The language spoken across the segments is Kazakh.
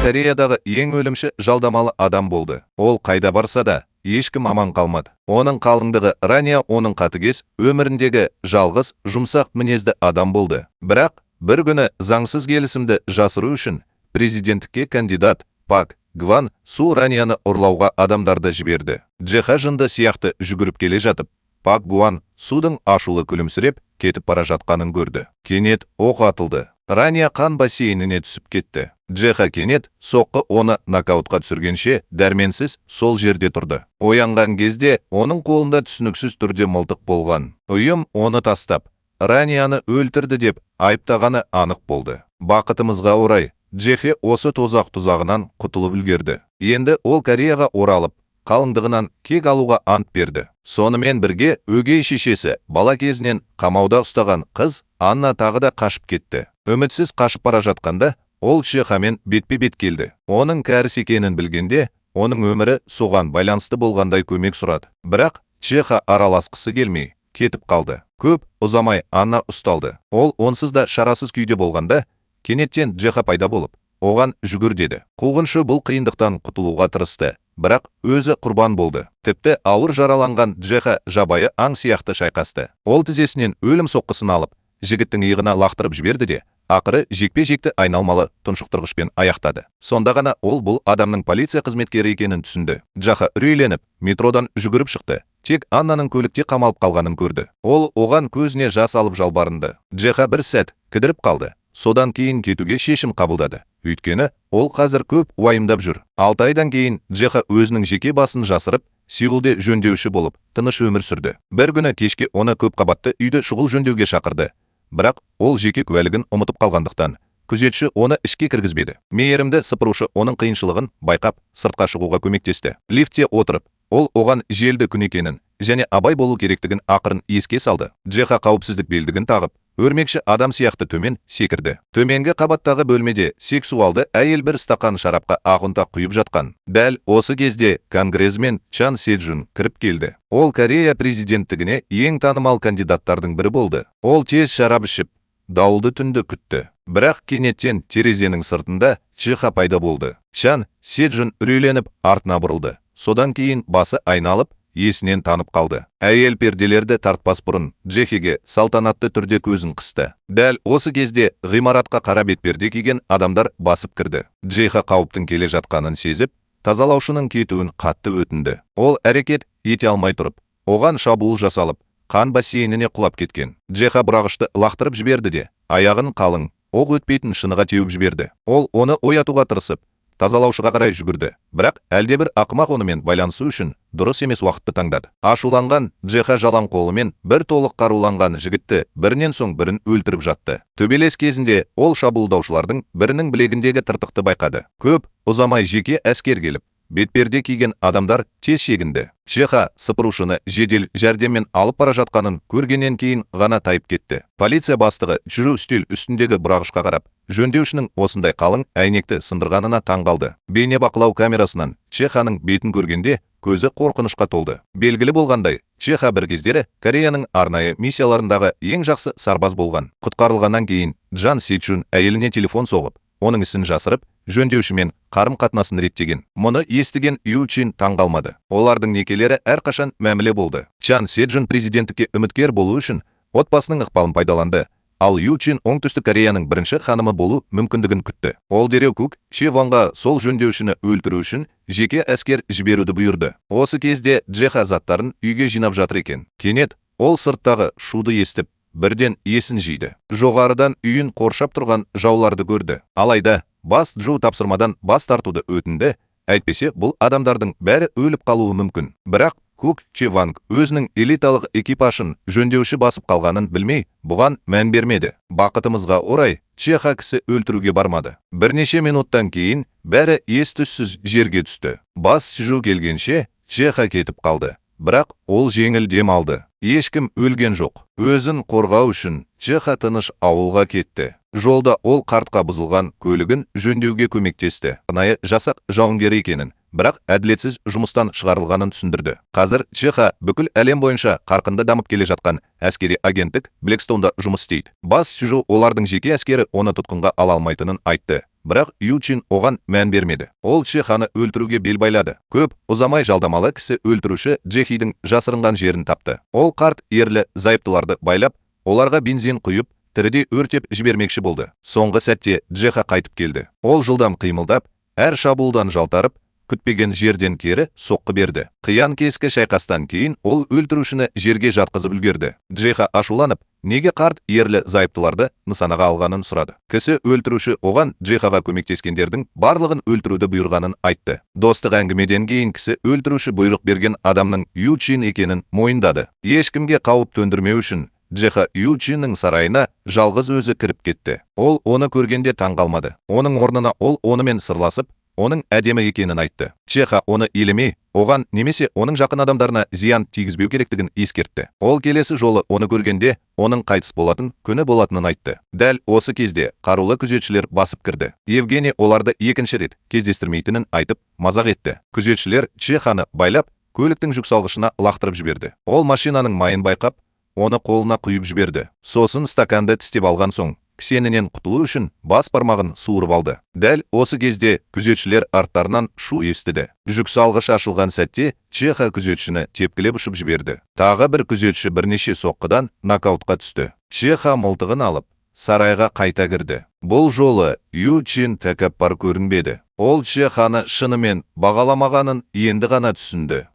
Кореядағы ең өлімші жалдамалы адам болды. Ол қайда барса да, ешкім аман қалмады. Оның қалыңдығы Рания оның қатыгез өміріндегі жалғыз жұмсақ мінезді адам болды. Бірақ бір күні заңсыз келісімді жасыру үшін президенттікке кандидат Пак Гван Су Ранияны ұрлауға адамдарды жіберді. Джеха жынды сияқты жүгіріп келе жатып, Пак Гван Судың ашулы күлімсіреп кетіп бара жатқанын көрді. Кенет оқ атылды. Рания қан бассейніне түсіп кетті. Джеха кенет соққы оны нокаутқа түсіргенше дәрменсіз сол жерде тұрды. Оянған кезде оның қолында түсініксіз түрде мылтық болған. Ұйым оны тастап, Ранияны өлтірді деп айыптағаны анық болды. Бақытымызға орай, Джехе осы тозақ тұзағынан құтылып үлгерді. Енді ол Кореяға оралып, қалыңдығынан кек алуға ант берді. Сонымен бірге өгей шешесі бала кезінен қамауда ұстаған қыз Анна тағы да қашып кетті. Үмітсіз қашып бара жатқанда, ол Джехамен бетпе-бет келді. Оның кәріс екенін білгенде, оның өмірі соған байланысты болғандай көмек сұрады. Бірақ Джеха араласқысы келмей кетіп қалды. Көп ұзамай Анна ұсталды. Ол онсыз да шарасыз күйде болғанда, кенеттен Джеха пайда болып, оған жүгір деді. Қуғыншы бұл қиындықтан құтылуға тырысты, бірақ өзі құрбан болды. Тіпті ауыр жараланған Джеха жабайы аң сияқты шайқасты. Ол тізесінен өлім соққысын алып, жігіттің иығына лақтырып жіберді де, ақыры жекпе-жекті айналмалы тұншықтырғышпен аяқтады. Сонда ғана ол бұл адамның полиция қызметкері екенін түсінді. Джеха үрейленіп, метродан жүгіріп шықты. Тек Аннаның көлікте қамалып қалғанын көрді. Ол оған көзіне жас алып жалбарынды. Джеха бір сәт кідіріп қалды. Содан кейін кетуге шешім қабылдады. Өйткені ол қазір көп уайымдап жүр. 6 айдан кейін Джеха өзінің жеке басын жасырып, Сеулде жөндеуші болып, тыныш өмір сүрді. Бір күні кешке оны көп қабатты үйді шұғыл жөндеуге шақырды. Бірақ ол жеке куәлігін ұмытып қалғандықтан, күзетші оны ішке кіргізбеді. Мейірімді сыпырушы оның қиыншылығын байқап, сыртқа шығуға көмектесті. Лифтте отырып, ол оған желді күн екенін және абай болу керектігін ақырын еске салды. Джеха қауіпсіздік белдігін тағып, өрмекші адам сияқты төмен секірді. Төменгі қабаттағы бөлмеде сексуалды әйел бір стақан шарапқа ақ құйып жатқан. Дәл осы кезде конгрессмен Чан Седжун кіріп келді. Ол Корея президенттігіне ең танымал кандидаттардың бірі болды. Ол тез шарап ішіп, дауылды түнді күтті. Бірақ кенеттен терезенің сыртында Джеха пайда болды. Чан Седжун үрейленіп артына бұрылды. Содан кейін басы айналып, есінен танып қалды. Әйел перделерді тартпас бұрын Джехеге салтанатты түрде көзін қысты. Дәл осы кезде ғимаратқа қара бетперде киген адамдар басып кірді. Джеха қауіптің келе жатқанын сезіп, тазалаушының кетуін қатты өтінді. Ол әрекет ете алмай тұрып, оған шабуыл жасалып, қан бассейніне құлап кеткен. Джеха бұрағышты лақтырып жіберді де, аяғын қалың, оқ өтпейтін шыныға теуіп жіберді. Ол оны оятуға тырысып, тазалаушыға қарай жүгірді. Бірақ әлдебір ақымақ онымен байланысу үшін дұрыс емес уақытты таңдады. Ашуланған Джеха жалаң қолымен бір толық қаруланған жігітті бірінен соң бірін өлтіріп жатты. Төбелес кезінде ол шабуылдаушылардың бірінің білегіндегі тыртықты байқады. Көп ұзамай жеке әскер келіп, бетперде киген адамдар тез шегінді. Джеха сыпырушыны жедел жәрдеммен алып бара жатқанын көргеннен кейін ғана тайып кетті. Полиция бастығы жүру үстел үстіндегі бұрағышқа қарап, жөндеушінің осындай қалың әйнекті сындырғанына таңғалды. Бейнебақылау камерасынан Джеханың бетін көргенде көзі қорқынышқа толды. Белгілі болғандай, Джеха бір кездері Кореяның арнайы миссияларындағы ең жақсы сарбаз болған. Құтқарылғаннан кейін Чан Седжун әйеліне телефон соғып, оның ісін жасырып, жөндеушімен қарым-қатынасын реттеген. Мұны естіген Ю Чин таңғалмады. Олардың некелері әрқашан мәміле болды. Чан Седжун президенттікке үміткер болу үшін отбасының ықпалын пайдаланды. Ал Ю Чин оңтүстік Кореяның бірінші ханымы болу мүмкіндігін күтті. Ол дереу Кук Чевонға сол жөндеушіні өлтіру үшін жеке әскер жіберуді бұйырды. Осы кезде Джеха заттарын үйге жинап жатыр екен. Кенет ол сырттағы шуды естіп, бірден есін жиды. Жоғарыдан үйін қоршап тұрған жауларды көрді. Алайда бас Джу тапсырмадан бас тартуды өтінді, әйтпесе бұл адамдардың бәрі өліп қалуы мүмкін. Бірақ Кук Чеванг өзінің элиталық экипажын жөндеуші басып қалғанын білмей, бұған мән бермеді. Бақытымызға орай, Джеха кісі өлтіруге бармады. Бірнеше минуттан кейін бәрі ес-түссіз жерге түсті. Бас Джу келгенше Джеха кетіп қалды. Бірақ ол жеңіл дем алды. Ешкім өлген жоқ. Өзін қорғау үшін Джеха тыныш ауылға кетті. Жолда ол қартқа бұзылған көлігін жөндеуге көмектесті. Арнайы жасақ жауынгері екенін, бірақ әділетсіз жұмыстан шығарылғанын түсіндірді. Қазір Джеха бүкіл әлем бойынша қарқынды дамып келе жатқан әскери агенттік Blackstone'да жұмыс істейді. Бас Джу олардың жеке әскері оны тұтқынға ала алмайтынын айтты. бірақ Ючин оған мән бермеді. Ол Чеханы өлтіруге бел байлады. Көп ұзамай жалдамалы кісі өлтіруші Джехидің жасырынған жерін тапты. Ол қарт ерлі зайыптыларды байлап, оларға бензин құйып, тірідей өртеп жібермекші болды. Соңғы сәтте Джеха қайтып келді. Ол жылдам қимылдап, әр шабуылдан жалтарып, күтпеген жерден кері соққы берді. Қиян кескі шайқастан кейін ол өлтірушіні жерге жатқызып үлгерді. Джеха ашуланып, неге қарт ерлі зайыптыларды нысанаға алғанын сұрады. Кісі өлтіруші оған Джехаға көмектескендердің барлығын өлтіруді бұйырғанын айтты. Достық әңгімеден кейін кісі өлтіруші бұйрық берген адамның Ючин екенін мойындады. Ешкімге қауіп төндірмеу үшін Джеха Ючиннің сарайына жалғыз өзі кіріп кетті. Ол оны көргенде таң қалмады. Оның орнына ол онымен сырласып, оның әдемі екенін айтты. Чеха оны елемей, оған немесе оның жақын адамдарына зиян тигізбеу керектігін ескертті. Ол келесі жолы оны көргенде, оның қайтыс болатын күні болатынын айтты. Дәл осы кезде қарулы күзетшілер басып кірді. Евгений оларды екінші рет кездестірмейтінін айтып, мазақ етті. Күзетшілер Чеханы байлап, көліктің жүксалғышына лақтырып жіберді. Ол машинаның майын байқап, оны қолына құйып жіберді. Сосын стаканды тістеп алған соң, кісенінен құтылу үшін бас бармағын суырып алды. Дәл осы кезде күзетшілер арттарынан шу естіді. Жүксалғыш ашылған сәтте Чеха күзетшіні тепкілеп ұшып жіберді. Тағы бір күзетші бірнеше соққыдан нокаутқа түсті. Чеха мылтығын алып, сарайға қайта кірді. Бұл жолы Ючин тәкаппар көрінбеді. Ол Чеханы шынымен бағаламағанын енді ғана түсінді.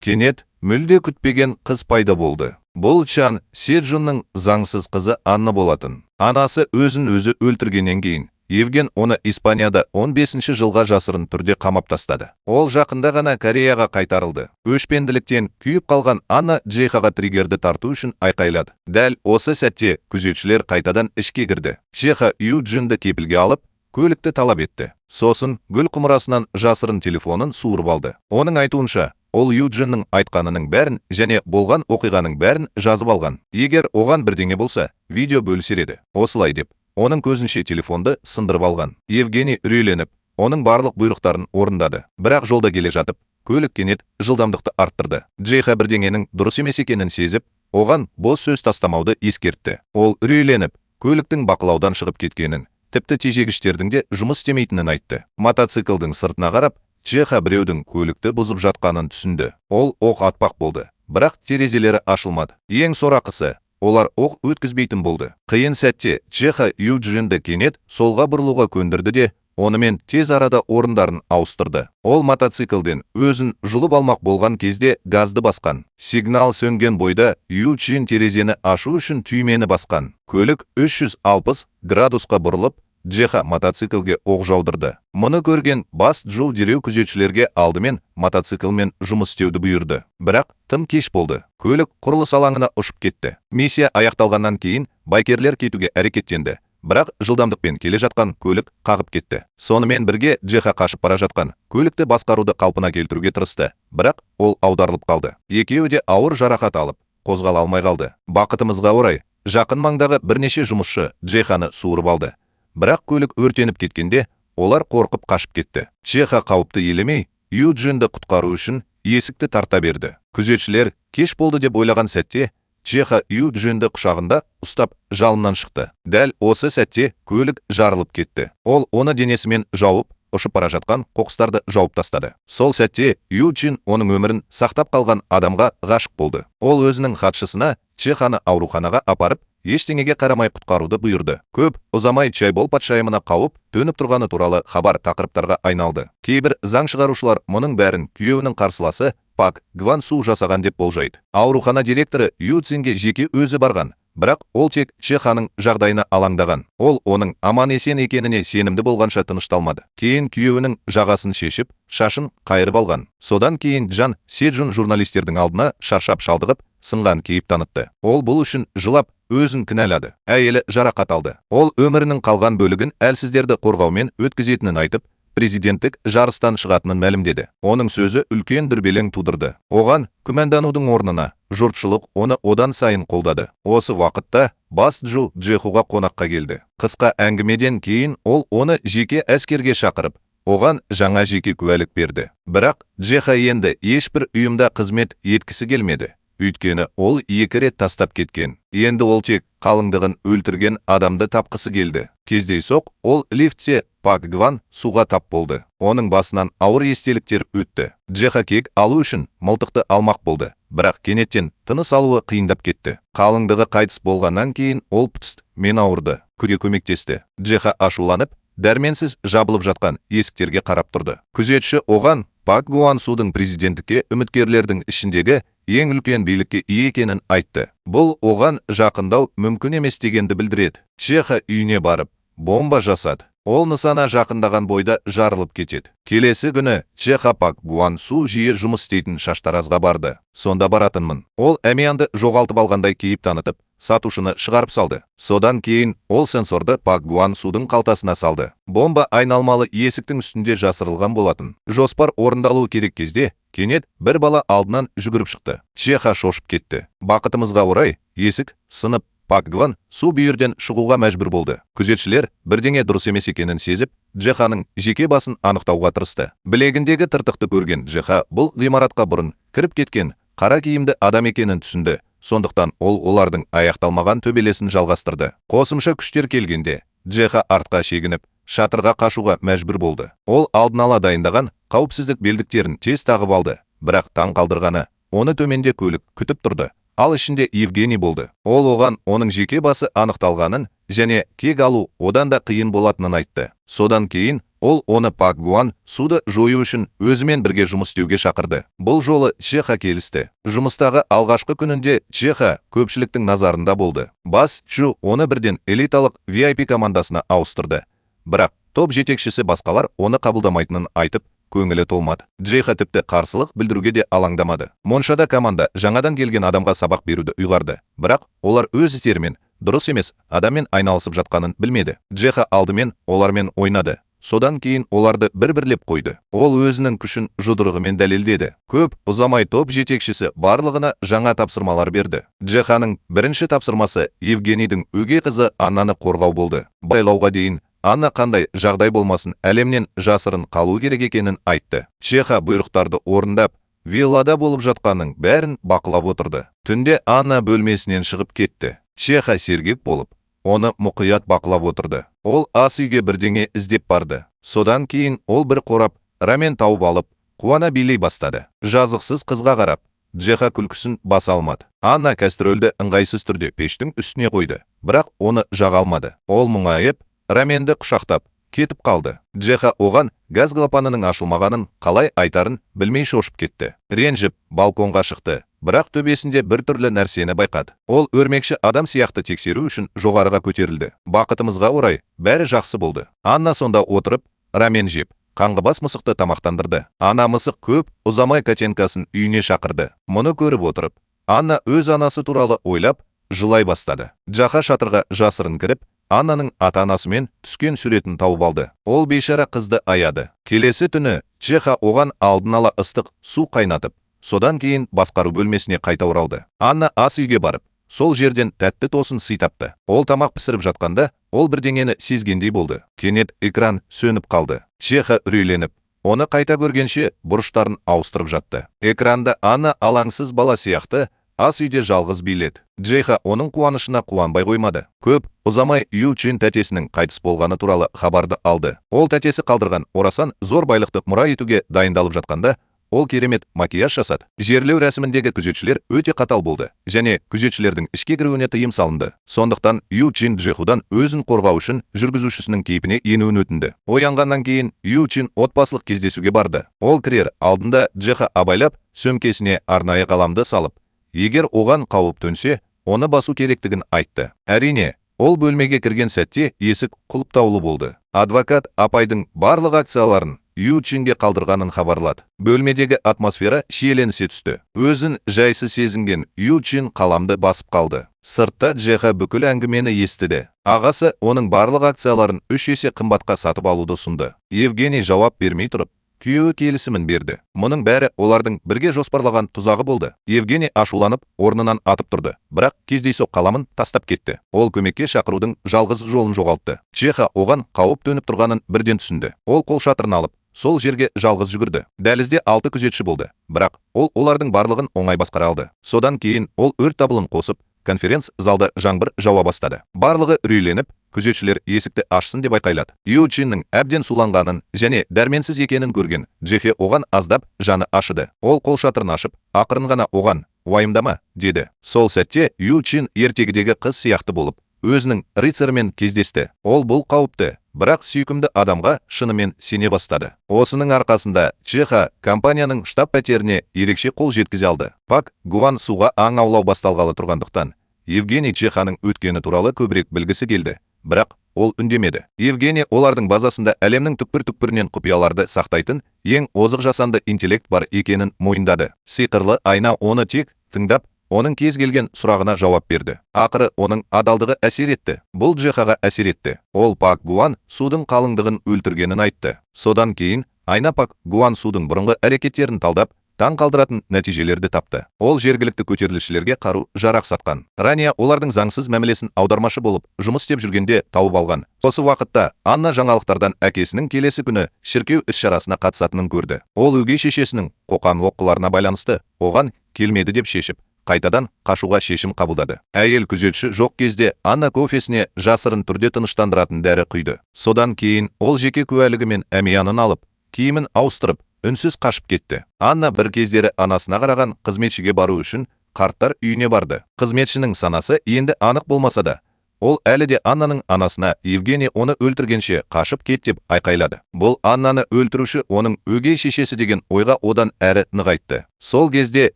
Кенет мүлде күтпеген қыз пайда болды. Бұл Чан Седжунның заңсыз қызы Анна болатын. Анасы өзін өзі өлтіргеннен кейін, Евген оны Испанияда 15-ші жылға жасырын түрде қамап тастады. Ол жақында ғана Кореяға қайтарылды. Өшпенділіктен күйіп қалған Анна Джехаға триггерді тарту үшін айқайлады. Дәл осы сәтте күзетшілер қайтадан ішке кірді. Чеха Юджинді кепілге алып, көлікті талап етті. Сосын гүл құмырасынан жасырын телефонын суырып алды. Оның айтуынша, ол Юджиннің айтқанының бәрін және болған оқиғаның бәрін жазып алған. Егер оған бірдеңе болса, видео бөлісер еді. Осылай деп, оның көзінше телефонды сындырып алған. Евгений үрейленіп, оның барлық бұйрықтарын орындады. Бірақ жолда келе жатып, көлік кенет жылдамдықты арттырды. Джеха бірдеңенің дұрыс емес екенін сезіп, оған бос сөз тастамауды ескертті. Ол үрейленіп, көліктің бақылаудан шығып кеткенін, тіпті тежегіштердің де жұмыс істемейтінін айтты. Мотоциклдің сыртына қарап, Чеха біреудің көлікті бұзып жатқанын түсінді. Ол оқ атпақ болды, бірақ терезелері ашылмады. Ең сорақысы, олар оқ өткізбейтін болды. Қиын сәтте Чеха Юджинді кенет солға бұрылуға көндірді де, онымен тез арада орындарын ауыстырды. Ол мотоциклден өзін жұлып алмақ болған кезде газды басқан. Сигнал сөнген бойда Ючин терезені ашу үшін түймені басқан. Көлік 360 градусқа бұрылып, Джеха мотоциклге оқ жаудырды. Мұны көрген бас Джо дереу күзетшілерге алдымен мотоциклмен жұмыс істеуді бұйырды. Бірақ тым кеш болды. Көлік құрылыс алаңына ұшып кетті. Миссия аяқталғаннан кейін байкерлер кетуге әрекеттенді. Бірақ жылдамдықпен келе жатқан көлік қағып кетті. Сонымен бірге Джеха қашып бара жатқан көлікті басқаруды қалпына келтіруге тырысты. Бірақ ол аударылып қалды. Екеуі де ауыр жарақат алып, қозғала алмай қалды. Бақытымызға орай, жақын маңдағы бірнеше жұмысшы Джеханы суырып алды. Бірақ көлік өртеніп кеткенде, олар қорқып қашып кетті. Чеха қауіпті елемей, Юджинді құтқару үшін есікті тарта берді. Күзетшілер кеш болды деп ойлаған сәтте, Чеха Юджинді құшағында ұстап жалыннан шықты. Дәл осы сәтте көлік жарылып кетті. Ол оны денесімен жауып, ұшып бара жатқан қоқыстарды жауып тастады. Сол сәтте Юджин оның өмірін сақтап қалған адамға ғашық болды. Ол өзінің хатшысына Чеханы ауруханаға апарып, ештеңеге қарамай құтқаруды бұйырды. Көп ұзамай Чайбол патшайымына қауіп төніп тұрғаны туралы хабар тақырыптарға айналды. Кейбір заң шығарушылар мұның бәрін күйеуінің қарсыласы Пак Гвансу жасаған деп болжайды. Аурухана директоры Юцинге жеке өзі барған, бірақ ол тек Чеханың жағдайына алаңдаған. Ол оның аман есен екеніне сенімді болғанша тынышталмады. Кейін күйеуінің жағасын шешіп, шашын қайырып алған. Содан кейін Чан Седжун журналистердің алдына шаршап шалдығып, сынған кейіп танытты. Ол бұл үшін жылап, өзін кінәлады. Әйелі жарақат алды. Ол өмірінің қалған бөлігін әлсіздерді қорғаумен өткізетінін айтып, президенттік жарыстан шығатынын мәлімдеді. Оның сөзі үлкен дүрбелең тудырды. Оған күмәнданудың орнына жұртшылық оны одан сайын қолдады. Осы уақытта бас Джо Джехуға қонаққа келді. Қысқа әңгімеден кейін ол оны жеке әскерге шақырып, оған жаңа жеке куәлік берді. Бірақ Джеха енді ешбір ұйымда қызмет еткісі келмеді. Өйткені ол 2 рет тастап кеткен. Енді ол тек қалыңдығын өлтірген адамды тапқысы келді. Кездейсоқ ол лифтте Пак Гван суға тап болды. Оның басынан ауыр естеліктер өтті. Джеха кек алу үшін мылтықты алмақ болды. Бірақ кенеттен тыныс алуы қиындап кетті. Қалыңдығы қайтыс болғаннан кейін ол мен ауырды. Күге көмектесті. Джеха ашуланып, дәрменсіз жабылып жатқан есіктерге қарап тұрды. Күзетші оған Пак Гван судың президенттікке үміткерлердің ішіндегі ең үлкен билікке ие екенін айтты. Бұл оған жақындау мүмкін емес дегенді білдіреді. Джеха үйіне барып, бомба жасады. Ол нысана жақындаған бойда жарылып кетеді. Келесі күні Джеха Пак Гван Су жиі жұмыс істейтін шаштаразға барды. Сонда баратынмын. Ол әмиянды жоғалтып алғандай кейіп танытып, сатушыны шығарып салды. Содан кейін ол сенсорды Пак Гван Судың қалтасына салды. Бомба айналмалы есіктің үстінде жасырылған болатын. Жоспар орындалу керек кезде кенет бір бала алдынан жүгіріп шықты. Джеха шошып кетті. Бақытымызға орай есік сынып, Пак Гван Су бүйірден шығуға мәжбүр болды. Күзетшілер бірдеңе дұрыс емес екенін сезіп, Джеханың жеке басын анықтауға тырысты. Білегіндегі тыртықты көрген Джеха бұл ғимаратқа бұрын кіріп кеткен қара киімді адам екенін түсінді. Сондықтан ол олардың аяқталмаған төбелесін жалғастырды. Қосымша күштер келгенде, Джеха артқа шегініп, шатырға қашуға мәжбүр болды. Ол алдын ала дайындаған қауіпсіздік белдіктерін тез тағып алды. Бірақ таң қалдырғаны, оны төменде көлік күтіп тұрды. Ал ішінде Евгений болды. Ол оған оның жеке басы анықталғанын және кек алу одан да қиын болатынын айтты. Содан кейін ол оны Пак Гван Суды жою үшін өзімен бірге жұмыс істеуге шақырды. Бұл жолы Джеха келісті. Жұмыстағы алғашқы күнінде Джеха көпшіліктің назарында болды. Бас Чжу оны бірден элиталық VIP командасына ауыстырды. Бірақ топ жетекшісі басқалар оны қабылдамайтынын айтып, көңілі толмады. Джеха тіпті қарсылық білдіруге де алаңдамады. Моншада команда жаңадан келген адамға сабақ беруді ұйғарды. Бірақ олар өз істерімен дұрыс емес адаммен айналысып жатқанын білмеді. Джеха алдымен олармен ойнады. Содан кейін оларды бір-бірлеп қойды. Ол өзінің күшін жұдырығымен дәлелдеді. Көп ұзамай топ жетекшісі барлығына жаңа тапсырмалар берді. Джеханың бірінші тапсырмасы Евгенийдің өгей қызы Аннаны қорғау болды. Байлауға дейін Анна қандай жағдай болмасын әлемнен жасырын қалу керек екенін айтты. Джеха бұйрықтарды орындап, виллада болып жатқанның бәрін бақылап отырды. Түнде Анна бөлмесінен шығып кетті. Джеха сергек болып, оны мұқият бақылап отырды. Ол ас үйге бірдеңе іздеп барды. Содан кейін ол бір қорап рамен тауып алып, қуана билей бастады. Жазықсыз қызға қарап, Джеха күлкісін баса алмады. Анна кастрөлді ыңғайсыз түрде пештің үстіне қойды, бірақ оны жаға алмады. Ол мұңайып, раменді құшақтап кетіп қалды. Джеха оған газ клапанының ашылмағанын қалай айтарын білмей шошып кетті. Ренжіп, балконға шықты, бірақ төбесінде бір түрлі нәрсені байқады. Ол өрмекші адам сияқты тексеру үшін жоғарыға көтерілді. Бақытымызға орай, бәрі жақсы болды. Анна сонда отырып, рамен жеп, қаңғыбас мысықты тамақтандырды. Ана мысық көп ұзамай Катенкасын үйіне шақырды. Мұны көріп отырып, Анна өз анасы туралы ойлап, жылай бастады. Джеха шатырға жасырын кіріп, Аннаның ата-анасымен түскен суретін тауып алды. Ол бейшара қызды аяды. Келесі түні Джеха оған алдын ала ыстық су қайнатып, содан кейін басқару бөлмесіне қайта оралды. Анна ас үйге барып, сол жерден тәтті тосын сый тапты. Ол тамақ пісіріп жатқанда, ол бірдеңені сезгендей болды. Кенет экран сөніп қалды. Джеха үрейленіп, оны қайта көргенше бұрыштарын ауыстырып жатты. Экранда Анна алаңсыз бала сияқты ас үйде жалғыз биледі. Джеха оның қуанышына қуанбай қоймады. Көп ұзамай Ю Чин тәтесінің қайтыс болғаны туралы хабарды алды. Ол тәтесі қалдырған орасан зор байлықты мұра етуге дайындалып жатқанда, ол керемет макияж жасады. Жерлеу рәсіміндегі күзетшілер өте қатал болды, және күзетшілердің ішке кіруіне тыйым салынды. Сондықтан Ю Чин Джехудан өзін қорғау үшін жүргізушісінің кейпіне енуін өтінді. Оянғаннан кейін Ю Чин отбасылық кездесуге барды. Ол кірер алдында Джеха абайлап, сөмкесіне арнайы қаламды салып, егер оған қауіп төнсе, оны басу керектігін айтты. Әрине, ол бөлмеге кірген сәтте есік құлыптаулы болды. Адвокат апайдың барлық акцияларын Ю Чинге қалдырғанын хабарлады. Бөлмедегі атмосфера шиеленісе түсті. Өзін жайсыз сезінген Ю Чин қаламды басып қалды. Сыртта Джеха бүкіл әңгімені естіді. Ағасы оның барлық акцияларын 3 есе қымбатқа сатып алуды ұсынды. Евгений жауап бермей тұрып, күйеуі келісімін берді. Мұның бәрі олардың бірге жоспарлаған тұзағы болды. Евгений ашуланып, орнынан атып тұрды, бірақ кездейсоқ қаламын тастап кетті. Ол көмекке шақырудың жалғыз жолын жоғалтты. Джеха оған қауіп төніп тұрғанын бірден түсінді. Ол қол шатырын алып, сол жерге жалғыз жүгірді. Дәлізде 6 күзетші болды, бірақ ол олардың барлығын оңай басқара алды. Содан кейін ол өрт дабылын қосып, конференц-залда жаңбыр жауа бастады. Барлығы үрейленіп, күзетшілер есікті ашсын деп айқайлады. Ю Чиннің әбден суланғанын және дәрменсіз екенін көрген Джехе оған аздап жаны ашыды. Ол қолшатырын ашып, ақырын ғана оған «Уайымдама», деді. Сол сәтте Ю Чин ертегідегі қыз сияқты болып, өзінің рыцарымен кездесті. Ол бұл қауіпті, бірақ сүйкімді адамға шынымен сене бастады. Осының арқасында Джеха компанияның штаб-пәтеріне ерекше қол жеткізе алды. Пак Гуан суға аң аулау басталғалы тұрғандықтан, Евгений Джеханың өткені туралы көбірек білгісі келді, бірақ ол үндемеді. Евгений олардың базасында әлемнің түкпір-түкпірінен құпияларды сақтайтын ең озық жасанды интеллект бар екенін мойындады. Сиқырлы айна оны тек тыңдап, оның кез келген сұрағына жауап берді. Ақыры оның адалдығы әсер етті. Бұл Джехаға әсер етті. Ол Пак Гуан судың қалыңдығын өлтіргенін айтты. Содан кейін айна Пак Гуан судың бұрынғы әрекеттерін талдап, таң қалдыратын нәтижелерді тапты. Ол жергілікті көтерілісшілерге қару жарақ сатқан. Рания олардың заңсыз мәмілесін аудармашы болып жұмыс істеп жүргенде тауып алған. Осы уақытта Анна жаңалықтардан әкесінің келесі күні шіркеу іс-шарасына қатысатынын көрді. Ол өгей шешесінің қоқан-лоққыларына байланысты оған келмеді деп шешіп, қайтадан қашуға шешім қабылдады. Әйел күзетші жоқ кезде Анна кофесіне жасырын түрде тыныштандыратын дәрі құйды. Содан кейін ол жеке куәлігі мен әмиянын алып, киімін ауыстырып, үнсіз қашып кетті. Анна бір кездері анасына қараған қызметшіге бару үшін қарттар үйіне барды. Қызметшінің санасы енді анық болмаса да, ол әлі де Аннаның анасына Евгений оны өлтіргенше қашып кет деп айқайлады. Бұл Аннаны өлтіруші оның өгей шешесі деген ойға одан әрі нығайтты. Сол кезде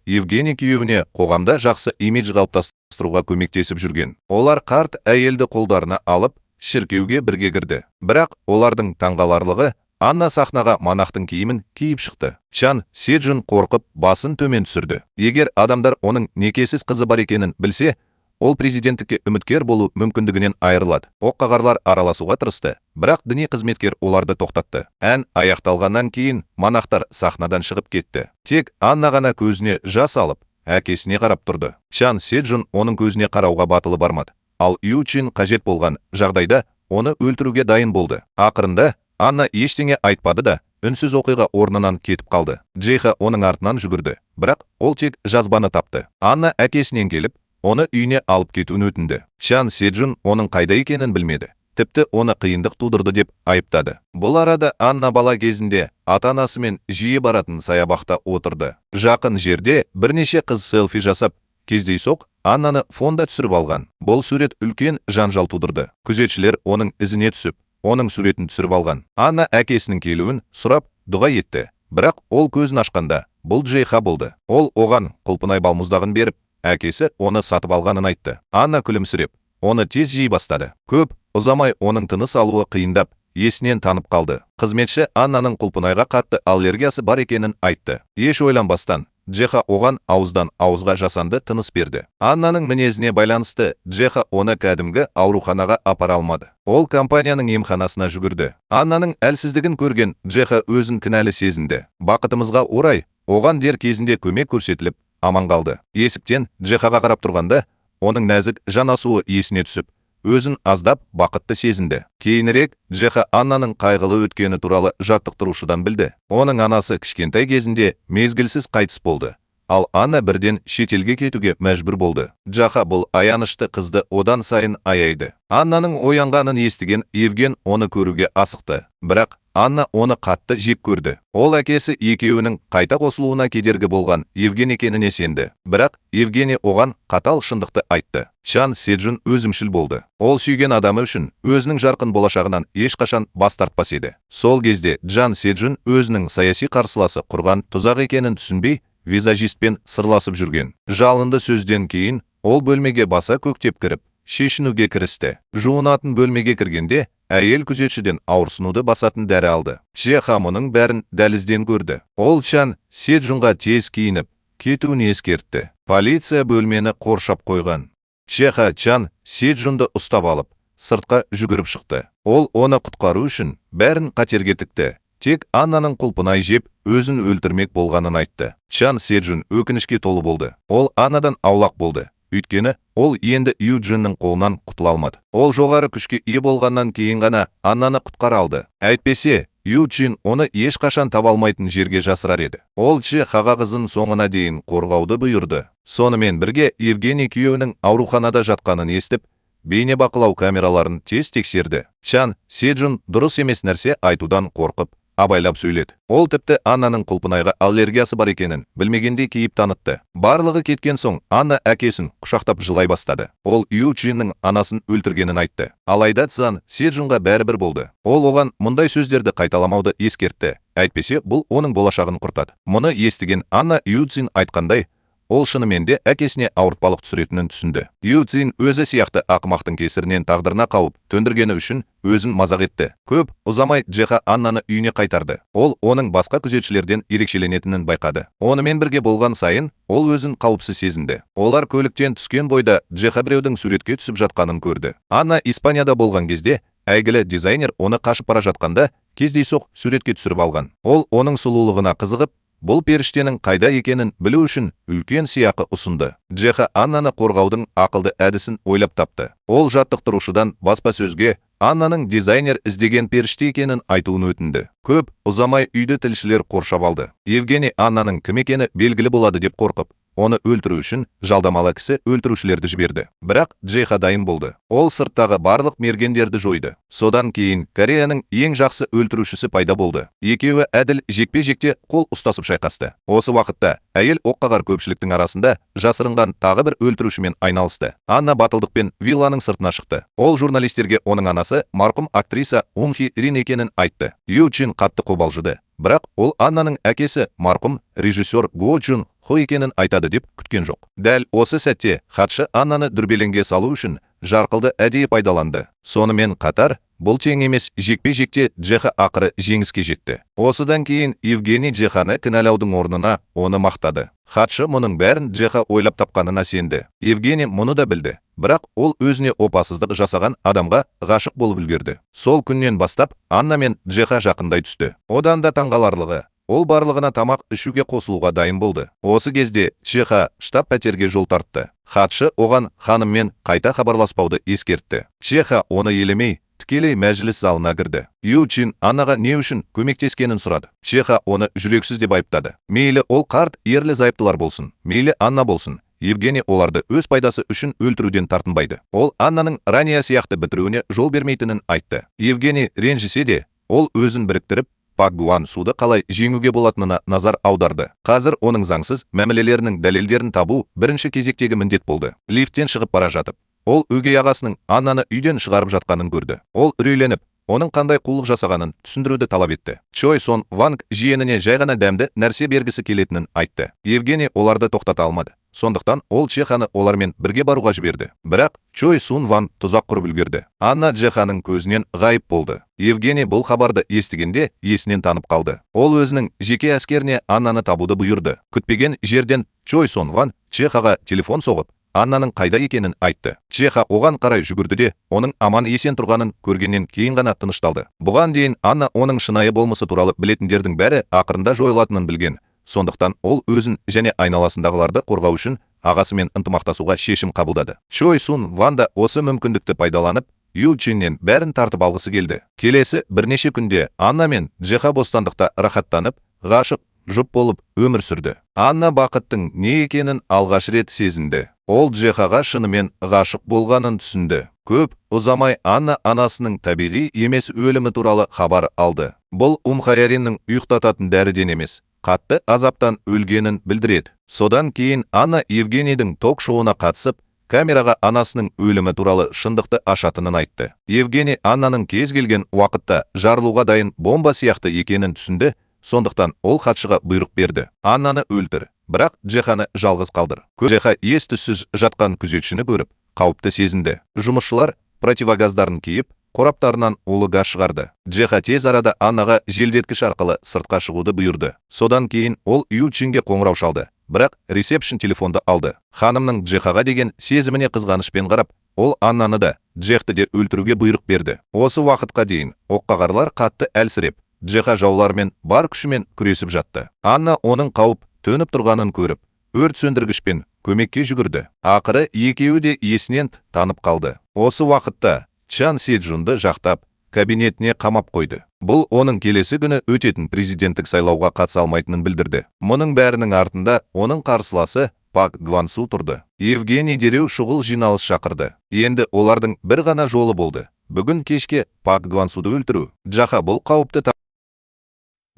Евгений күйеуіне қоғамда жақсы имидж қалыптастыруға көмектесіп жүрген. Олар қарт әйелді қолдарына алып, шіркеуге бірге кірді. Бірақ олардың таңғаларлығы, Анна сахнаға монахтың киімін киіп шықты. Чан Седжун қорқып басын төмен түсірді. Егер адамдар оның некесіз қызы бар екенін білсе, ол президенттікке үміткер болу мүмкіндігінен айырылады. Оққағарлар араласуға тырысты, бірақ діни қызметкер оларды тоқтатты. Ән аяқталғаннан кейін монахтар сахнадан шығып кетті. Тек Анна ғана көзіне жас алып, әкесіне қарап тұрды. Чан Седжун оның көзіне қарауға батылы бармады. Ал Ю Чин қажет болған жағдайда оны өлтіруге дайын болды. Ақырында Анна ештеңе айтпады да, үнсіз оқиға орнынан кетіп қалды. Джеха оның артынан жүгірді, бірақ ол тек жазбаны тапты. Анна әкесінен келіп, оны үйіне алып кетуін өтінді. Чан Седжун оның қайда екенін білмеді. Тіпті оны қиындық тудырды деп айыптады. Бұл арада Анна бала кезінде ата-анасымен жиі баратын саябақта отырды. Жақын жерде бірнеше қыз селфи жасап, кездейсоқ Аннаны фонда түсіріп алған. Бұл сурет үлкен жанжал тудырды. Күзетшілер оның ізіне түсіп, оның суретін түсіріп алған. Анна әкесінің келуін сұрап, дұға етті. Бірақ ол көзін ашқанда, бұл Джеха болды. Ол оған құлпынай балмұздағын беріп, әкесі оны сатып алғанын айтты. Анна күлімсіреп, оны тез жей бастады. Көп ұзамай оның тыныс алуы қиындап, есінен танып қалды. Қызметші Аннаның құлпынайға қатты аллергиясы бар екенін айтты. Еш ойланбастан Джеха оған ауыздан ауызға жасанды тыныс берді. Аннаның мінезіне байланысты Джеха оны кәдімгі ауруханаға апара алмады. Ол компанияның емханасына жүгірді. Аннаның әлсіздігін көрген Джеха өзін кінәлі сезінді. Бақытымызға орай, оған дер кезінде көмек көрсетіліп, аман қалды. Есіктен Джехаға қарап тұрғанда, оның нәзік жанасуы есіне түсіп, өзін аздап бақытты сезінді. Кейінірек Джеха Аннаның қайғылы өткені туралы жаттықтырушыдан білді. Оның анасы кішкентай кезінде мезгілсіз қайтыс болды. Ал Анна бірден шетелге кетуге мәжбүр болды. Джеха бұл аянышты қызды одан сайын аяйды. Аннаның оянғанын естіген Евген оны көруге асықты. Бірақ Анна оны қатты жек көрді. Ол әкесі екеуінің қайта қосылуына кедергі болған Евген екеніне сенді. Бірақ Евгений оған қатал шындықты айтты. Чан Седжун өзімшіл болды. Ол сүйген адамы үшін өзінің жарқын болашағынан ешқашан бас тартпас еді. Сол кезде Чан Седжун өзінің саяси қарсыласы құрған тұзақ екенін түсінбей, визажистпен сырласып жүрген. Жалынды сөзден кейін ол бөлмеге баса көктеп кіріп, шешінуге кірісті. Жуынатын бөлмеге кіргенде, әйел күзетшіден ауырсынуды басатын дәрі алды. Джеха мұның бәрін дәлізден көрді. Ол Чан Седжунға тез киініп, кетуін ескертті. Полиция бөлмені қоршап қойған. Джеха Чан Седжунды ұстап алып, сыртқа жүгіріп шықты. Ол оны құтқару үшін бәрін қатерге тікті. Тек Аннаның құлпынай жеп, өзін өлтірмек болғанын айтты. Чан Седжун өкінішке толы болды. Ол Аннадан аулақ болды. Өйткені ол енді Ю Джиннің қолынан құтыла алмады. Ол жоғары күшке ие болғаннан кейін ғана Аннаны құтқара алды. Әйтпесе, Ю Чин оны ешқашан таба алмайтын жерге жасырар еді. Ол Джеха қызын соңына дейін қорғауды бұйырды. Сонымен бірге Евгений күйеуінің ауруханада жатқанын естіп, бейнебақылау камераларын тез тексерді. Чан Седжун дұрыс емес нәрсе айтудан қорқып, абайлап сөйледі. Ол тіпті Аннаның құлпынайға аллергиясы бар екенін білмегендей кейіп танытты. Барлығы кеткен соң Анна әкесін құшақтап жылай бастады. Ол Ю Чиннің анасын өлтіргенін айтты. Алайда Цзан Седжунға бәрібір болды. Ол оған мұндай сөздерді қайталамауды ескертті. Әйтпесе бұл оның болашағын құртады. Мұны естіген Анна Ю Цзин айтқандай, ол шынымен де әкесіне ауыртпалық түсіретінін түсінді. Ю Цзин өзі сияқты ақымақтың кесірінен тағдырына қауіп төндіргені үшін өзін мазақ етті. Көп ұзамай Джеха Аннаны үйіне қайтарды. Ол оның басқа күзетшілерден ерекшеленетінін байқады. Онымен бірге болған сайын ол өзін қауіпсіз сезінді. Олар көліктен түскен бойда Джеха біреудің суретке түсіп жатқанын көрді. Анна Испанияда болған кезде әйгілі дизайнер оны қашып бара жатқанда кездейсоқ суретке түсіріп алған. Ол оның сұлулығына қызығып, бұл періштенің қайда екенін білу үшін үлкен сыйақы ұсынды. Джеха Аннаны қорғаудың ақылды әдісін ойлап тапты. Ол жаттықтырушыдан баспасөзге Аннаның дизайнер іздеген періште екенін айтуын өтінді. Көп ұзамай үйді тілшілер қоршап алды. Евгений Аннаның кім екені белгілі болады деп қорқып, оны өлтіру үшін жалдамалы кісі өлтірушілерді жіберді. Бірақ Джеха дайын болды. Ол сырттағы барлық мергендерді жойды. Содан кейін Кореяның ең жақсы өлтірушісі пайда болды. Екеуі әділ жекпе-жекте қол ұстасып шайқасты. Осы уақытта әйел оққағар көпшіліктің арасында жасырынған тағы бір өлтірушімен айналысты. Анна батылдықпен вилланың сыртына шықты. Ол журналистерге оның анасы марқұм актриса Унхи Рин екенін айтты. Ю Чин қатты қобалжыды. Бірақ ол Аннаның әкесі марқұм режиссер Го Джун Хо екенін айтады деп күткен жоқ. Дәл осы сәтте хатшы Аннаны дүрбелеңге салу үшін жарқылды әдейі пайдаланды. Сонымен қатар, бұл тең емес жекпе-жекте Джеха ақыры жеңіске жетті. Осыдан кейін Евгений Джеханы кінәлаудың орнына оны мақтады. Хатшы мұның бәрін Джеха ойлап тапқанына сенді. Евгений мұны да білді. Бірақ ол өзіне опасыздық жасаған адамға ғашық болып үлгерді. Сол күннен бастап Анна мен Джеха жақындай түсті. Одан да таңғаларлығы, ол барлығына тамақ ішуге қосылуға дайын болды. Осы кезде Джеха штаб пәтерге жол тартты. Хатшы оған ханыммен қайта хабарласпауды ескертті. Джеха оны елемей, тікелей мәжіліс залына кірді. Ю Чин Аннаға не үшін көмектескенін сұрады. Джеха оны жүрексіз деп айыптады. Мейлі ол қарт ерлі зайыптылар болсын, мейлі Анна болсын, Евгений оларды өз пайдасы үшін өлтіруден тартынбайды. Ол Аннаның Рания сияқты бітіруіне жол бермейтінін айтты. Евгений ренжісе де, ол өзін біріктіріп, Пак Гуан суды қалай жеңуге болатынына назар аударды. Қазір оның заңсыз мәмілелерінің дәлелдерін табу бірінші кезектегі міндет болды. Лифттен шығып бара жатып, ол өгей ағасының Аннаны үйден шығарып жатқанын көрді. Ол үрейленіп, оның қандай қулық жасағанын түсіндіруді талап етті. Чой Сон Ванг жиеніне жай ғана дәмді нәрсе бергісі келетінін айтты. Евгений оларды тоқтата алмады. Сондықтан ол Джеханы олармен бірге баруға жіберді. Бірақ Чой Сун Ван тұзақ құрып үлгерді. Анна Джеханың көзінен ғайып болды. Евгений бұл хабарды естігенде есінен танып қалды. Ол өзінің жеке әскеріне Аннаны табуды бұйырды. Күтпеген жерден Чой Сун Ван Джехаға телефон соғып, Аннаның қайда екенін айтты. Джеха оған қарай жүгірді де, оның аман есен тұрғанын көргеннен кейін ғана тынышталды. Бұған дейін Анна оның шынайы болмысы туралы білетіндердің бәрі ақырында жойылатынын білген. Сондықтан ол өзін және айналасындағыларды қорғау үшін ағасымен ынтымақтасуға шешім қабылдады. Чой Сун Ван да осы мүмкіндікті пайдаланып, Ю Чиннен бәрін тартып алғысы келді. Келесі бірнеше күнде Анна мен Джеха бостандықта рахаттанып, ғашық жұп болып өмір сүрді. Анна бақыттың не екенін алғаш рет сезінді. Ол Джехаға шынымен ғашық болғанын түсінді. Көп ұзамай Анна анасының табиғи емес өлімі туралы хабар алды. Бұл Умхаяриннің ұйықтататын дәріден емес, қатты азаптан өлгенін білдіреді. Содан кейін Анна Евгенийдің ток-шоуына қатысып, камераға анасының өлімі туралы шындықты ашатынын айтты. Евгений Аннаның кез келген уақытта жарылуға дайын бомба сияқты екенін түсінді, сондықтан ол хатшыға бұйрық берді. Аннаны өлтір, бірақ Джеханы жалғыз қалдыр. Джеха ес-түссіз жатқан күзетшіні көріп, қауіпті сезінді. Жұмысшылар противогаздарын киіп, қораптарынан улы газ шығарды. Джеха тез арада Аннаға желдеткіш арқылы сыртқа шығуды бұйырды. Содан кейін ол Ю Чинге қоңырау шалды. Бірақ ресепшн телефонды алды. Ханымның Джехаға деген сезіміне қызғанышпен қарап, ол Аннаны да, Джехті де өлтіруге бұйрық берді. Осы уақытқа дейін оққағарлар қатты әлсіреп, Джеха жаулармен бар күшімен күресіп жатты. Анна оның қауіп төніп тұрғанын көріп, өрт сөндіргішпен көмекке жүгірді. Ақыры екеуі де есінен танып қалды. Осы уақытта Чан Седжунды жақтап, кабинетіне қамап қойды. Бұл оның келесі күні өтетін президенттік сайлауға қатыса алмайтынын білдірді. Мұның бәрінің артында оның қарсыласы Пак Гван-су тұрды. Евгений дереу шұғыл жиналыс шақырды. Енді олардың бір ғана жолы болды. Бүгін кешке Пак Гван-суды өлтіру. Джаха бұл қауіпті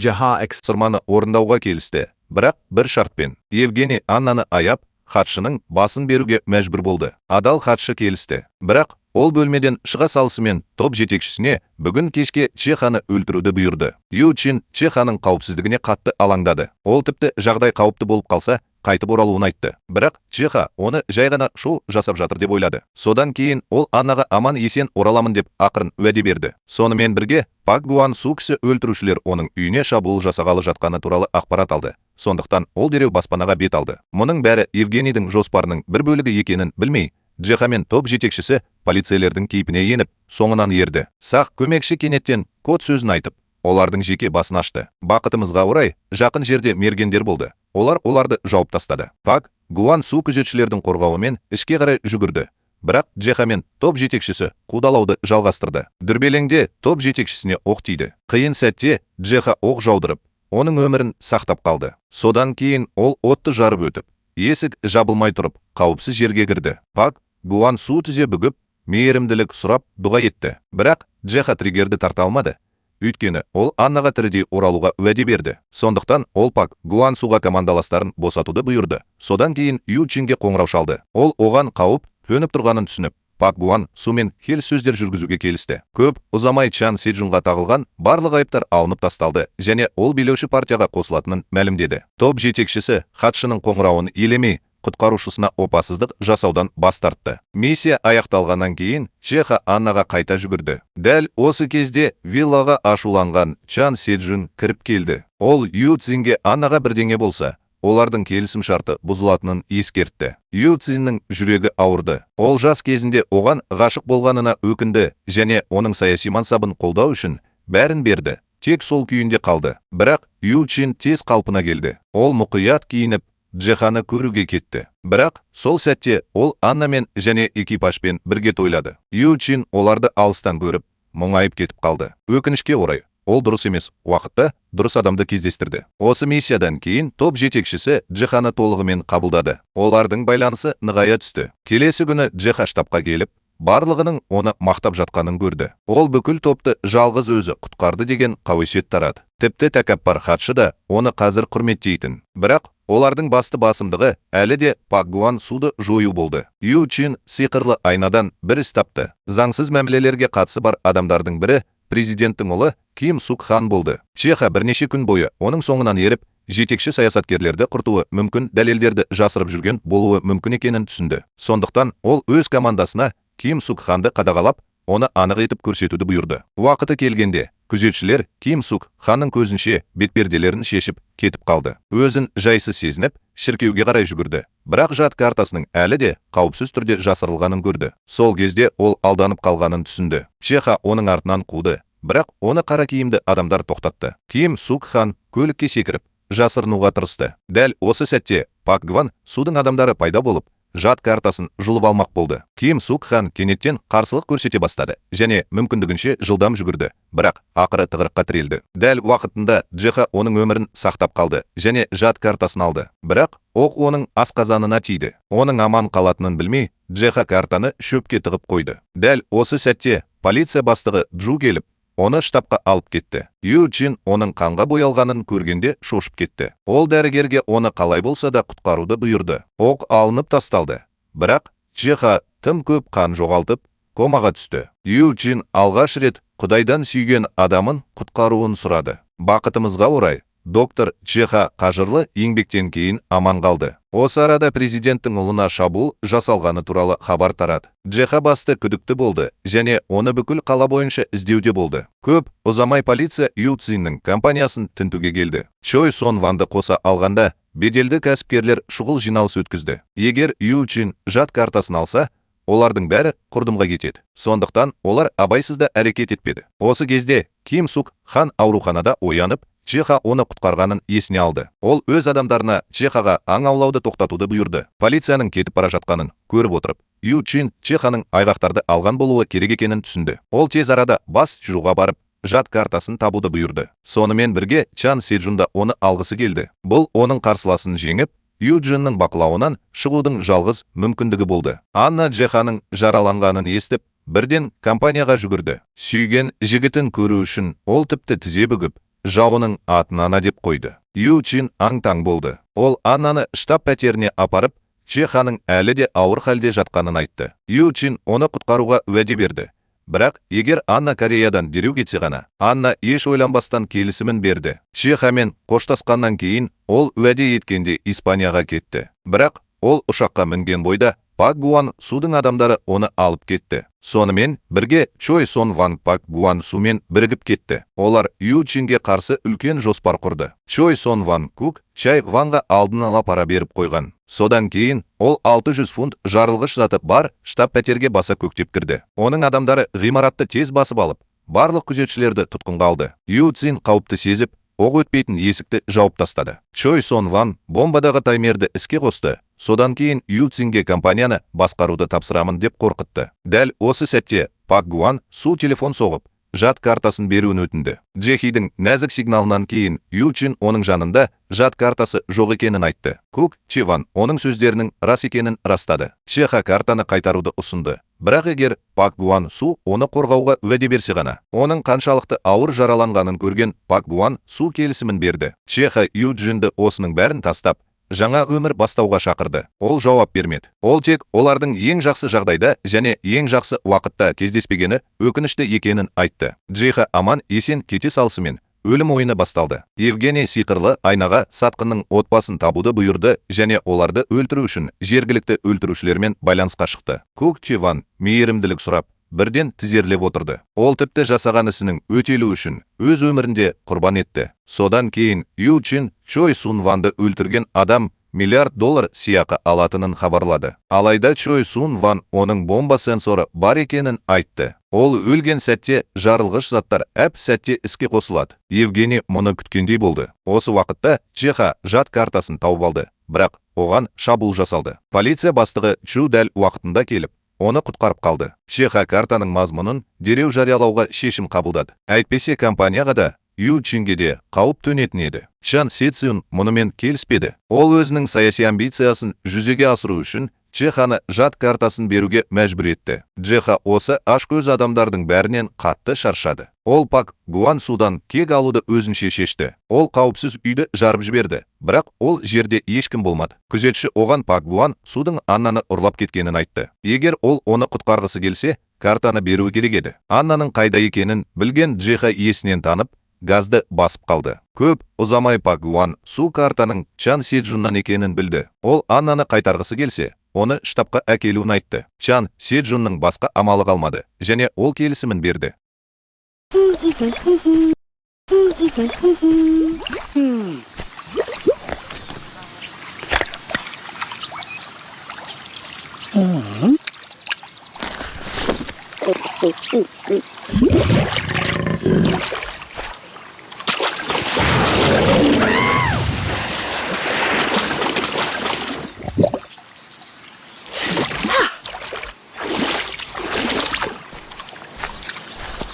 тапсырманы орындауға келісті. Бірақ бір шартпен. Евгений Аннаны аяп, хатшының басын беруге мәжбүр болды. Адал хатшы келісті. Бірақ ол бөлмеден шыға салысымен топ жетекшісіне бүгін кешке Чеханы өлтіруді бұйырды. Ю Чин Чеханың қауіпсіздігіне қатты алаңдады. Ол тіпті жағдай қауіпті болып қалса, қайтып оралуын айтты. Бірақ Чеха оны жай ғана шоу жасап жатыр деп ойлады. Содан кейін ол Аннаға аман есен ораламын деп ақырын уәде берді. Сонымен бірге Пак Гван-су кісі өлтірушілер оның үйіне шабуыл жасағалы жатқаны туралы ақпарат алды. Сондықтан ол дереу баспанаға бет алды. Мұның бәрі Евгенийдің жоспарының бір бөлігі екенін білмей, Джеха мен топ жетекшісі полицейлердің кейпіне еніп, соңынан ерді. Сақ көмекші кенеттен код сөзін айтып, олардың жеке басын ашты. Бақытымызға орай, жақын жерде мергендер болды. Оларды жауып тастады. Пак Гван-су күзетшілердің қорғауымен ішке қарай жүгірді. Бірақ Джеха мен топ жетекшісі қудалауды жалғастырды. Дүрбелеңде топ жетекшісіне оқ тиді. Қиын сәтте Джеха оқ жаудырып, оның өмірін сақтап қалды. Содан кейін ол отты жарып өтіп, есік жабылмай тұрып, қауіпсіз жерге кірді. Пак Гван-су тізе бүгіп, мейірімділік сұрап дұға етті. Бірақ Джеха триггерді тарта алмады. Өйткені ол Аннаға тірідей оралуға уәде берді. Сондықтан ол Пак Гван-суға командаластарын босатуды бұйырды. Содан кейін Ю Чинге қоңырау шалды. Ол оған қауіп төніп тұрғанын түсініп, Пак Гван-сумен келіссөздер жүргізуге келісті. Көп ұзамай Чан Седжунға тағылған барлық айыптар алынып тасталды және ол билеуші партияға қосылатынын мәлімдеді. Топ жетекшісі хатшының қоңырауын елемей, құтқарушысына опасыздық жасаудан бас тартты. Миссия аяқталғаннан кейін Чеха Аннаға қайта жүгірді. Дәл осы кезде виллаға ашуланған Чан Седжун кіріп келді. Ол Ю Цзинге Аннаға бірдеңе болса, олардың келісім шарты бұзылатынын ескертті. Ю Цзиннің жүрегі ауырды. Ол жас кезінде оған ғашық болғанына өкінді және оның саяси мансабын қолдау үшін бәрін берді. Тек сол күйінде қалды. Бірақ Ю Чин тез қалпына келді. Ол мұқият киініп, Джеханы көруге кетті. Бірақ сол сәтте ол Аннамен және экипажбен бірге тойлады. Ю Чин оларды алыстан көріп, мұңайып кетіп қалды. Өкінішке орай, ол дұрыс емес уақытта дұрыс адамды кездестірді. Осы миссиядан кейін топ жетекшісі Джеханы толығымен қабылдады. Олардың байланысы нығая түсті. Келесі күні Джеха штабқа келіп, барлығының оны мақтап жатқанын көрді. Ол бүкіл топты жалғыз өзі құтқарды деген қауесет тарады. Тіпті тәкаппар хатшы да оны қазір құрметтейтін. Бірақ олардың басты басымдығы әлі де Пак Гван-суды жою болды. Ю Чин сиқырлы айнадан бір іс тапты. Заңсыз мәмілелерге қатысы бар адамдардың бірі президенттің ұлы Ким Сук Хан болды. Чеха бірнеше күн бойы оның соңынан еріп, жетекші саясаткерлерді құртуы мүмкін дәлелдерді жасырып жүрген болуы мүмкін екенін түсінді. Сондықтан ол өз командасына Ким Сук Ханды қадағалап, оны анық етіп көрсетуді бұйырды. Уақыты келгенде күзетшілер Ким Сук Ханның көзінше бетперделерін шешіп кетіп қалды. Өзін жайсыз сезініп, шіркеуге қарай жүгірді. Бірақ жад картасының әлі де қауіпсіз түрде жасырылғанын көрді. Сол кезде ол алданып қалғанын түсінді. Чеха оның артынан қуды. Бірақ оны қара киімді адамдар тоқтатты. Ким Сук Хан көлікке секіріп, жасырынуға тырысты. Дәл осы сәтте Пак Гван-судың адамдары пайда болып, жад картасын жұлып алмақ болды. Ким Сук Хан кенеттен қарсылық көрсете бастады және мүмкіндігінше жылдам жүгірді, бірақ ақыры тығырыққа тірелді. Дәл уақытында Джеха оның өмірін сақтап қалды және жад картасын алды. Бірақ оқ оның асқазанына тиді. Оның аман қалатынын білмей, Джеха картаны шөпке тығып қойды. Дәл осы сәтте полиция бастығы Джу келіп, оны штабқа алып кетті. Ю Чин оның қанға боялғанын көргенде шошып кетті. Ол дәрігерге оны қалай болса да құтқаруды бұйырды. Оқ алынып тасталды. Бірақ Чеха тым көп қан жоғалтып, комаға түсті. Ю Чин алғаш рет Құдайдан сүйген адамын құтқаруын сұрады. Бақытымызға орай, доктор Чеха қажырлы еңбектен кейін аман қалды. Осы арада президенттің ұлына шабуыл жасалғаны туралы хабар тарады. Джеха басты күдікті болды және оны бүкіл қала бойынша іздеуде болды. Көп ұзамай полиция Ю Цзиннің компаниясын тінтуге келді. Чой Сон Ванды қоса алғанда, беделді кәсіпкерлер шұғыл жиналыс өткізді. Егер Ю Чин жад картасын алса, олардың бәрі құрдымға кетеді. Сондықтан олар абайсызда әрекет етпеді. Осы кезде Ким Сук Хан ауруханада оянып, Чеха оны құтқарғанын есіне алды. Ол өз адамдарына Чехаға аң аулауды тоқтатуды бұйырды. Полицияның кетіп бара жатқанын көріп отырып, Ю Чин Чеханың айғақтарды алған болуы керек екенін түсінді. Ол тез арада бас жууға барып, жад картасын табуды бұйырды. Сонымен бірге Чан Седжун да оны алғысы келді. Бұл оның қарсыласын жеңіп, Ю Джиннің бақылауынан шығудың жалғыз мүмкіндігі болды. Анна Джеханың жараланғанын естіп, бірден компанияға жүгірді. Сүйген жігітін көру үшін ол тіпті тізе бүгіп, жауының атын Ана деп қойды. Ю Чин аң-таң болды. Ол Аннаны штаб пәтеріне апарып, Чеханың әлі де ауыр халде жатқанын айтты. Ю Чин оны құтқаруға уәде берді. Бірақ егер Анна Кореядан дереу кетсе ғана, Анна еш ойланбастан келісімін берді. Чехамен қоштасқаннан кейін ол уәде еткенде Испанияға кетті. Бірақ ол ұшаққа мінген бойда Пак Гуан Судың адамдары оны алып кетті. Сонымен бірге Чой Сон Ван Пак Гуан Сумен бірігіп кетті. Олар Ю Чинге қарсы үлкен жоспар құрды. Чой Сон Ван Кук Чай Ванға алдын ала пара беріп қойған. Содан кейін ол 600 фунт жарылғыш заты бар штаб пәтерге баса көктеп кірді. Оның адамдары ғимаратты тез басып алып, барлық күзетшілерді тұтқынға алды. Ю Цин қауіпті сезіп, оқ өтпейтін есікті жауып тастады. Чой Сон Ван бомбадағы таймерді іске қосты. Содан кейін Ю Цинге компанияны басқаруды тапсырамын деп қорқытты. Дәл осы сәтте Пак Гуан Су телефон соғып, жад картасын беруін өтінді. Джехидің нәзік сигналынан кейін Ю Чин оның жанында жад картасы жоқ екенін айтты. Кук Чеван оның сөздерінің рас екенін растады. Чеха картаны қайтаруды ұсынды. Бірақ егер Пак Гуан Су оны қорғауға уәде берсе ғана, оның қаншалықты ауыр жараланғанын көрген Пак Гуан Су келісімін берді. Чеха Ю Джинді осының бәрін тастап, жаңа өмір бастауға шақырды. Ол жауап бермеді. Ол тек олардың ең жақсы жағдайда және ең жақсы уақытта кездеспегені өкінішті екенін айтты. Джеха аман есен кете салысымен өлім ойыны басталды. Евгений сиқырлы айнаға сатқынның отбасын табуды бұйырды және оларды өлтіру үшін жергілікті өлтірушілермен байланысқа шықты. Кук Чеван мейірімділік сұрап, бірден тізерлеп отырды. Ол тіпті жасаған ісінің өтелу үшін өз өмірінде құрбан етті. Содан кейін Ю Чин Чой Сун Ванды өлтірген адам $1 миллиард сыйақы алатынын хабарлады. Алайда Чой Сун Ван оның бомба сенсоры бар екенін айтты. Ол өлген сәтте жарылғыш заттар әп сәтте іске қосылады. Евгений мұны күткендей болды. Осы уақытта Чеха жад картасын тауып алды, бірақ оған шабуыл жасалды. Полиция бастығы Чу дәл уақытында келіп, оны құтқарып қалды. Чеха картаның мазмұнын дереу жариялауға шешім қабылдады. Әйтпесе компанияға да Ю Чинге де қауіп төнетін еді. Чан Седзюн мұнымен келіспеді. Ол өзінің саяси амбициясын жүзеге асыру үшін Чеханы жад картасын беруге мәжбүр етті. Чеха осы ашкөз адамдардың бәрінен қатты шаршады. Ол Пак Гуан Судан кек алуды өзінше шешті. Ол қауіпсіз үйді жарып жіберді, бірақ ол жерде ешкім болмады. Күзетші оған Пак Гуан Судың Аннаны ұрлап кеткенін айтты. Егер ол оны құтқарғысы келсе, картаны беруі керек еді. Аннаның қайда екенін білген Чеха есінен танып, газды басып қалды. Көп ұзамай Пак Гуан Су картаның Чан Седжуннан екенін білді. Ол Аннаны қайтарғысы келсе, оны штабқа әкелуін айтты. Чан Седжунның басқа амалы қалмады және ол келісімін берді.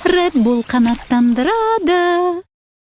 Red Bull қанаттандырады.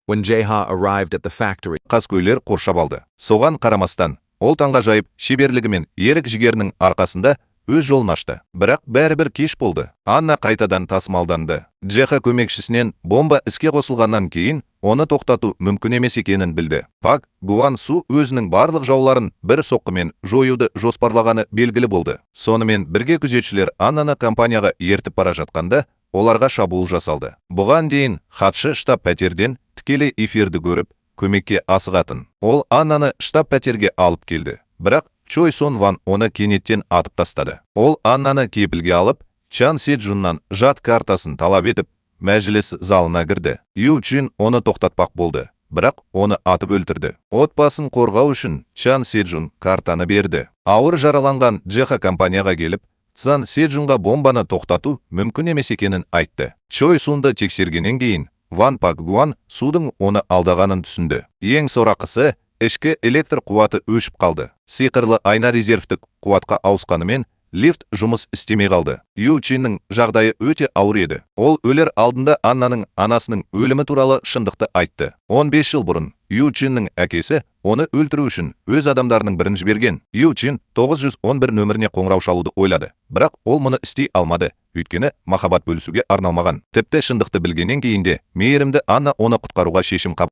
When Jeha arrived at the factory, Қаскөйлер қоршап алды. Соған қарамастан, ол таңғажайып шеберлігі мен ерік жігерінің арқасында өз жолын ашты. Бірақ бәрібір кеш болды. Анна қайтадан тасымалданды. Джеха көмекшісінен бомба іске қосылғаннан кейін оны тоқтату мүмкін емес екенін білді. Пак Гуан Су өзінің барлық жауларын бір соққымен жоюды жоспарлағаны белгілі болды. Сонымен бірге күзетшілер Аннаны компанияға ертіп бара жатқанда оларға шабуыл жасалды. Бұған дейін хатшы штаб пәтерден тікелей эфирді көріп, көмекке асығатын. Ол Аннаны штаб пәтерге алып келді. Бірақ Чой Сон Ван оны кенеттен атып тастады. Ол Аннаны кепілге алып, Чан Седжуннан жад картасын талап етіп, мәжіліс залына кірді. Ю Чин оны тоқтатпақ болды, бірақ оны атып өлтірді. Отбасын қорғау үшін Чан Седжун картаны берді. Ауыр жараланған Джеха компанияға келіп, Чан Седжунға бомбаны тоқтату мүмкін емес екенін айтты. Чой Сунды тексергеннен кейін Ван Пак Гуан Судың оны алдағанын түсінді. Ең сорақысы, ішкі электр қуаты өшіп қалды. Сиқырлы айна резервтік қуатқа ауысқанымен, лифт жұмыс істемей қалды. Ю Чиннің жағдайы өте ауыр еді. Ол өлер алдында Аннаның анасының өлімі туралы шындықты айтты. 15 жыл бұрын Ю Чиннің әкесі оны өлтіру үшін өз адамдарының бірін жіберген. Ю Чин 911 нөміріне қоңырау шалуды ойлады, бірақ ол мұны істей алмады, өйткені махаббат бөлісуге арналмаған. Тіпті шындықты білгеннен кейін де мейірімді Анна оны құтқаруға шешім қабылдады.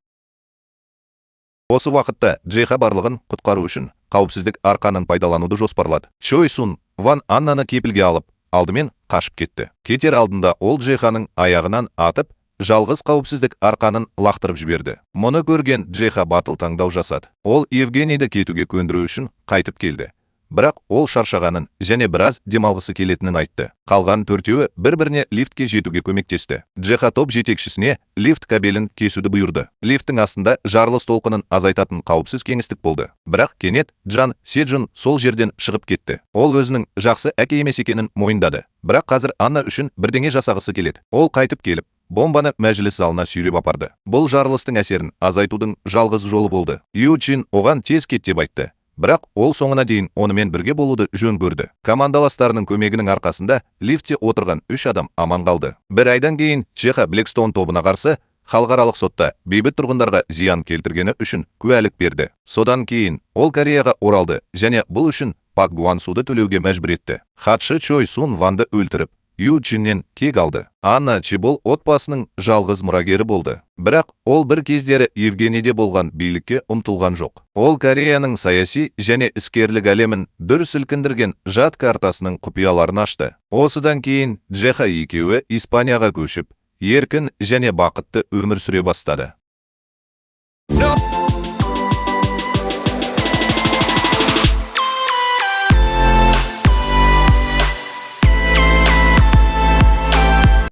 Осы уақытта Джейха барлығын құтқару үшін қауіпсіздік арқанын пайдалануды жоспарлады. Чой Сун Ван Аннаны кепілге алып, алдымен қашып кетті. Кетер алдында ол Джейханың аяғынан атып, жалғыз қауіпсіздік арқанын лақтырып жіберді. Мұны көрген Джейха батыл таңдау жасады. Ол Евгенийді кетуге көндіру үшін қайтып келді. Бірақ ол шаршағанын және біраз демалғысы келетінін айтты. Қалған төртеуі бір-біріне лифтке жетуге көмектесті. Джейха топ жетекшісіне лифт кабелін кесуді бұйырды. Лифттің астында жарылыс толқынын азайтатын қауіпсіз кеңістік болды. Бірақ кенет Джан Седжун сол жерден шығып кетті. Ол өзінің жақсы әке емес екенін мойындады. Бірақ қазір Анна үшін бірдеңе жасағысы келеді. Ол қайтып келіп, бомбаны мәжіліс залына сүйреп апарды. Бұл жарылыстың әсерін азайтудың жалғыз жолы болды. Ю Чин оған тез кет деп айтты. Бірақ ол соңына дейін онымен бірге болуды жөн көрді. Командаластарының көмегінің арқасында лифтте отырған 3 адам аман қалды. Бір айдан кейін Джейха Блекстоун тобына қарсы халықаралық сотта бейбіт тұрғындарға зиян келтіргені үшін куәлік берді. Содан кейін ол Кореяға оралды және бұл үшін Пак Гуан суды төлеуге мәжбүр етті. Хатшы Чой Сун Ванды өлтіріп, Ю Чиннен кек алды. Анна Чибол отбасының жалғыз мұрагері болды. Бірақ ол бір кездері Евгенийде болған билікке ұмтылған жоқ. Ол Кореяның саяси және іскерлік әлемін дүр сілкіндірген жат картасының құпияларын ашты. Осыдан кейін Джейха екеуі Испанияға көшіп, еркін және бақытты өмір сүре бастады.